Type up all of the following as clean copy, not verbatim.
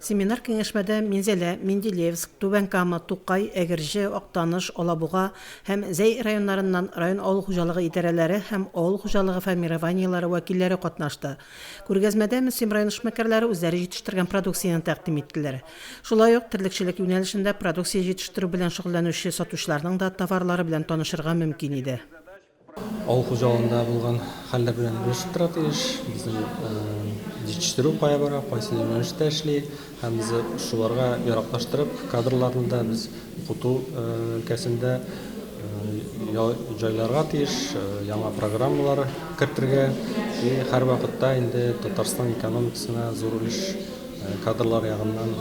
Семинар кеңешмәдә Минзәлә, Менделеевск, Түбән Кама, Тукай, Әгерҗе, Актаныш, Алабуга һәм Зәй районнарыннан район авыл хуҗалыгы идарәләре һәм авыл хуҗалыгы формированиелары вәкилләре катнашты. Күргәзмәдә Мөслим район эшмәкәрләре үзләре җитештергән продукцияны тәкъдим иттеләр. Шулай ук терлекчелек юнәлешендә продукция җитештерү белән шөгыльләнүче сатучыларның да товарлары белән танышырга мөмкин иде. Ауыл хуҗалыгында булган хәлләр белән белешеп тора тиеш. Безнең җитештерү кая бара, кайсы юнәлештә эшли, һәм без шуларга яраклаштырып, кадрларны да без укыту өлкәсендә җайларга тиеш, яңа программалар кертергә и һәр вакытта инде Татарстан экономикасына зур өлеш кадрлар ягыннан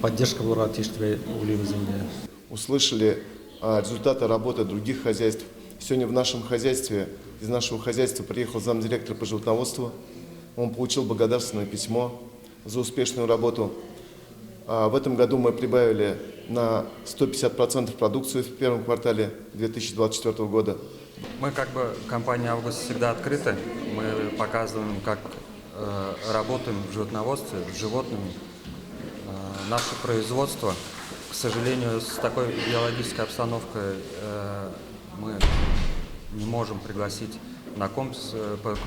поддержка булырга тиеш дип уйлыйбыз инде. Услышали результаты работы других хозяйств. Сегодня в нашем хозяйстве, из нашего хозяйства приехал замдиректора по животноводству. Он получил благодарственное письмо за успешную работу. В этом году мы прибавили на 150% продукцию в первом квартале 2024 года. Мы компания «Август» всегда открыты. Мы показываем, как работаем в животноводстве, с животными. Наше производство, к сожалению, с такой биологической обстановкой мы не можем пригласить на комплекс,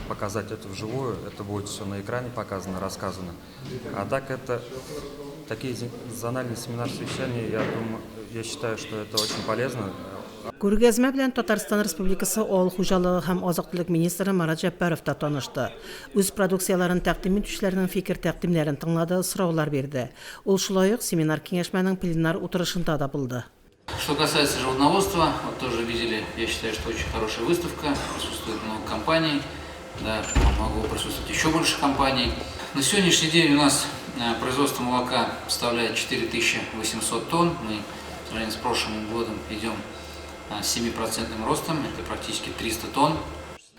показать это вживую. Это будет все на экране показано, рассказано. А так это такие зональные семинары совещания, я считаю, что это очень полезно. Күргәзмә белән Татарстан Республикасы авыл хуҗалыгы һәм азык-төлек министры Марат Җәппәров та танышты. Үз продукцияларын тәкъдим итүчеләрнең фикер тәкъдимнәрен тыңлады, сораулар бирде. Ул шулай ук семинар киңәшмәнең пленар утырышында да булды. Что касается животноводства, вот тоже видели, я считаю, что очень хорошая выставка, присутствует много компаний, да, могло присутствовать еще больше компаний. На сегодняшний день у нас производство молока составляет 4800 тонн, мы в сравнении с прошлым годом идем с 7% ростом, это практически 300 тонн.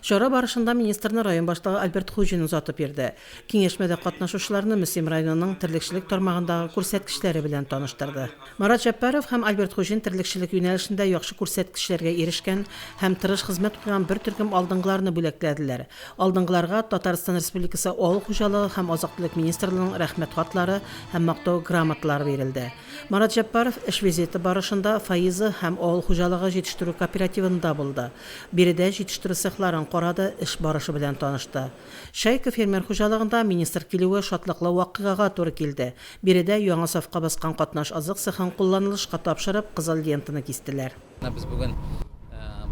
Чара барышында министрны район башлыгы Альберт Хуҗин узатып бирде. Киңәшмәдә катнашучыларны Мөслим районының терлекчелек тармагындагы күрсәткечләре белән таныштырды. Марат Җәппәров һәм Альберт Хуҗин терлекчелек юнәлешендә яхшы күрсәткечләргә ирешкән һәм тырыш хезмәт кылган бер төркем алдынгыларны бүләкләделәр. Алдынгыларга Татарстан Республикасы авыл хуҗалыгы һәм азык-төлек министрлыгының рәхмәт хатлары һәм мактау грамоталары бирелде. Марат Җәппәров эш визиты барышында Фаизы һәм авыл хуҗалыгы җитештерү кооперативында булды. Биредә җитештерү цехларын карады, эш барышы белән танышты. Шайка фермер хуҗалыгында министр килүе шатлыклы вакыйгага туры килде. Биредә яңа сафка баскан катнаш азык цехын кулланылышка тапшырып, кызыл лентаны кистеләр. Biz bugün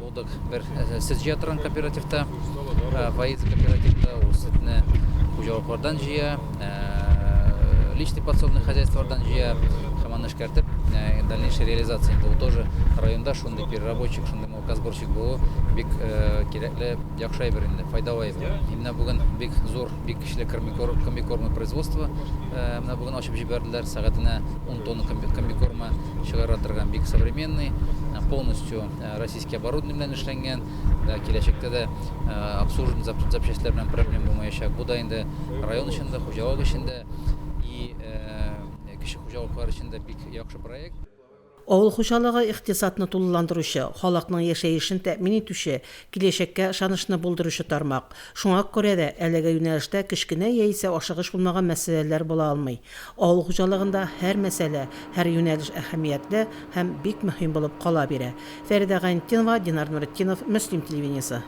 bulduk bir sizce yatıran kooperatifte, Faiz kooperatifte, o sütüne хуҗалыклардан җыя, личный подсобный хозяйстволардан җыя, һәм эшкәртеп, дальнейшая реализация. Бұл тоже районда шундый переработчик, шундый молокосборщик булу бик кирәкле, яхшы әйбер инде, файдалы әйбер. Менә бүген бик зур, бик көчле комбикорма производство, менә бүген ачып җибәрделәр, сәгатенә 10 тонна комбикорма чыгара торган, бик современный, полностью российский оборудование белән эшләнгән. Киләчәктә дә обслуживание запчастлар белән проблем булмаячак. Бу да инде район эчендә, хуҗалык эчендә и кече хуҗалыклар эчендә бик яхшы проект. Авыл хуҗалыгы икътисадны тулыландыручы, халыкның яшәешен тәэмин итүче, киләчәккә ышанычны булдыручы тармак. Шуңа күрә дә әлеге юнәлештә кечкенә яисә ашыгыш булмаган мәсьәләләр була алмый. Авыл хуҗалыгында һәр мәсьәлә, һәр юнәлеш әһәмиятле һәм бик мөһим булып кала бирә. Фәридә Гайнетдинова, Динар Нуретдинов, Мөслим телевидениесе.